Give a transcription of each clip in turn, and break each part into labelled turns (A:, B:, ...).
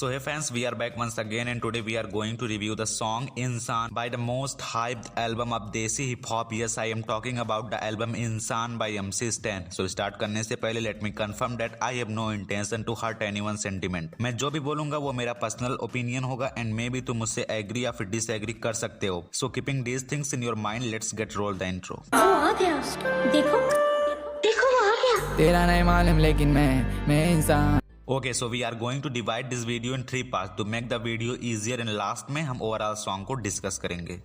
A: So hey fans, we are back once again and today we are going to review the song Insaan by the most hyped album of Desi hip hop. Yes, I am talking about the album Insaan by MC Stan. So start करने से पहले let me confirm that I have no intention to hurt anyone's sentiment. मैं जो भी बोलूंगा वो मेरा personal opinion होगा and मे बी तुम मुझसे एग्री या फिर डिसएग्री कर सकते हो. So keeping these things in your mind, let's get roll the intro.
B: आ गया, देखो देखो वो आ गया.
C: तेरा नहीं मालूम लेकिन मैं इंसान.
A: Okay, so we are going to divide this video in 3 parts to make the video easier and last में हम ओवरऑल सॉन्ग को डिस्कस करेंगे.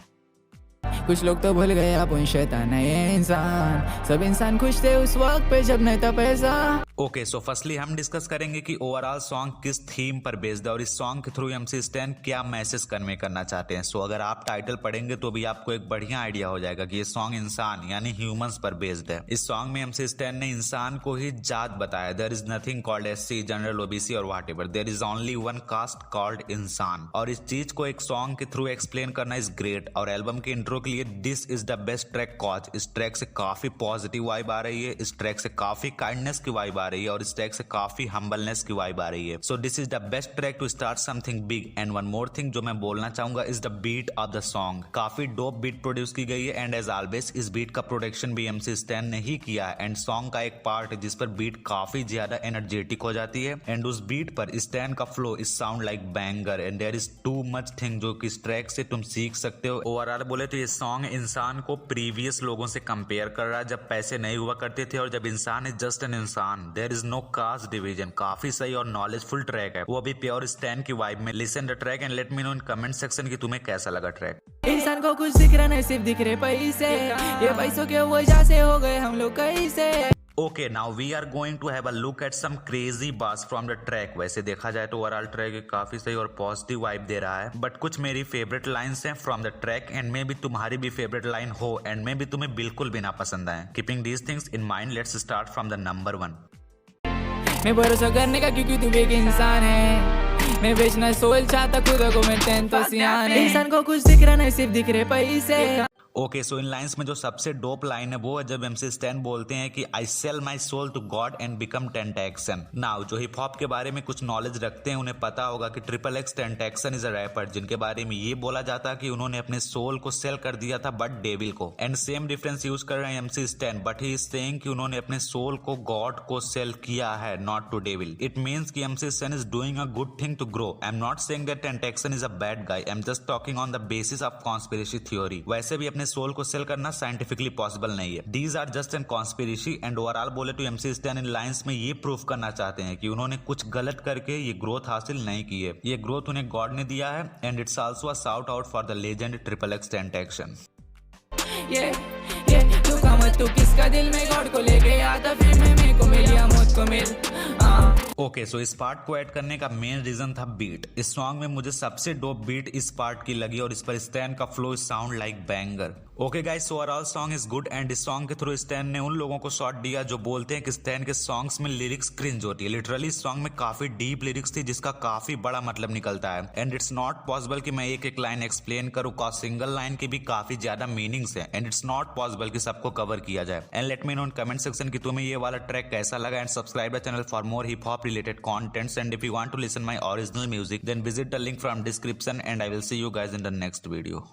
C: कुछ लोग तो भूल गए अपन शैतान है ये इंसान. सब इंसान खुश थे उस वक्त पे जब नहीं था पैसा.
A: ओके, सो फर्स्टली हम डिस्कस करेंगे कि ओवरऑल सॉन्ग किस थीम पर बेस्ड है और इस सॉन्ग के थ्रू MC Stan क्या मैसेज कन्वे करना चाहते हैं. सो अगर आप टाइटल पढ़ेंगे तो भी आपको एक बढ़िया आइडिया हो जाएगा कि ये सॉन्ग इंसान यानी ह्यूमंस पर बेस्ड है. इस सॉन्ग में MC Stan ने इंसान को ही जात बताया. There is nothing called SC, general, OBC और whatever. There is only one caste called इंसान. और इस चीज को एक सॉन्ग के थ्रू एक्सप्लेन करना इज ग्रेट. और एल्बम के इंट्रो के लिए this is the best track cause इस ट्रैक से काफी पॉजिटिव वाइब आ रही है, इस ट्रैक से काफी काइंडनेस की वाइब आ रही है और इस ट्रैक से काफी हम्बलनेस की वाइब आ रही है. So this is the best track to start something big. And one more thing जो मैं बोलना चाहूंगा is the beat of the song. काफी डोप बीट प्रोड्यूस की गई है एंड एज ऑलवेज इस बीट का प्रोडक्शन भी MC Stan ने ही किया है. एंड सॉन्ग का एक पार्ट है जिस पर बीट काफी ज्यादा एनर्जेटिक हो जाती है एंड उस बीट पर Stan का flow is sound like banger and there is too much thing जो कि इस ट्रैक से तुम सीख सकते हो. ओवरऑल बोले तो ये सॉन्ग इंसान को प्रीवियस लोगों से कंपेयर कर रहा है जब पैसे नहीं हुआ करते थे और जब इंसान इज जस्ट एन इंसान. There is no caste division. काफी सही और नॉलेजफुल ट्रैक है, वो भी प्योर स्टैन की वाइब में. Listen the track and let me know in comment section कि तुम्हें कैसा लगा ट्रैक.
C: इंसान को कुछ दिख रहा नहीं, सिर्फ दिख रहे पैसे. ये पैसों के वजह से हो गए हम लोग कैसे.
A: Okay, now we are going to have a look at some crazy bars from the track. वैसे देखा जाए तो ओवरऑल ट्रैक काफी सही और पॉजिटिव वाइब दे रहा है, बट कुछ मेरी फेवरेट लाइंस हैं फ्रॉम द ट्रैक एंड मे भी तुम्हारी भी फेवरेट लाइन हो एंड मे भी तुम्हें बिल्कुल भी ना पसंद आए. Keeping these things in mind, let's start from the number 1.
C: मैं भरोसा करने का क्योंकि तू एक इंसान है. मैं बेचना सोल चाहता खुद को, मैं टेन तो सियान है. इंसान को कुछ दिख रहा नहीं, सिर्फ दिख रहे पैसे.
A: ओके, सो इन लाइंस में जो सबसे डोप लाइन है वो है जब MC Stan बोलते हैं कि I sell my soul to God and become Tentacion. Now जो हिप हॉप के बारे में कुछ नॉलेज रखते हैं उन्हें पता होगा कि XXX टेंटेक्सन इज अ रैपर जिनके बारे में ये बोला जाता है कि उन्होंने अपने सोल को सेल कर दिया था बट डेविल को. एंड सेम डिफरेंस यूज कर रहे हैं MC Stan, but he is saying कि उन्होंने अपने सोल को गॉड को सेल किया है, not to devil. It means कि MC Stan is doing a good thing to grow. I am not saying that Tentacion is a bad guy. I am just talking on the basis of conspiracy theory. वैसे भी अपने soul को cell करना scientifically possible नहीं है. These are just an conspiracy and overall बोले तो MC Stan इन lines में ये प्रूफ करना चाहते हैं कि उन्होंने कुछ गलत करके ये ग्रोथ हासिल नहीं की है. ये ग्रोथ उन्हें गॉड ने दिया है and it's also a shout out for the legend XXX टेंटेक्सन.
C: ये तू का मत तू किसका दिल में गॉड को लेके आता फिर मैं मेरे को मिल या मौत को मिल.
A: ओके, सो इस पार्ट को ऐड करने का मेन रीजन था बीट. इस सॉन्ग में मुझे सबसे डोप बीट इस पार्ट की लगी और इस पर स्टैन का flow sound like banger. Okay guys, so overall song is good and इस सॉन्ग के थ्रू स्टैन ने उन लोगों को शॉट दिया जो बोलते हैं कि स्टैन के सॉन्ग्स में लिरिक्स क्रिंज होती है. लिटरली इस सॉन्ग में काफी डीप लिरिक्स थी जिसका काफी बड़ा मतलब निकलता है एंड इट्स नॉट पॉसिबल कि मैं एक एक लाइन एक्सप्लेन करूं कॉज सिंगल लाइन की भी काफी ज्यादा मीनिंग्स है एंड इट्स नॉट पॉसिबल कि सबको कवर किया जाए. And let me know in comment section कि तुम्हें ये वाला ट्रैक कैसा लगा and subscribe the channel for more hip hop related contents and if you want to listen my original music then visit the link from description and I will see you guys in the next video.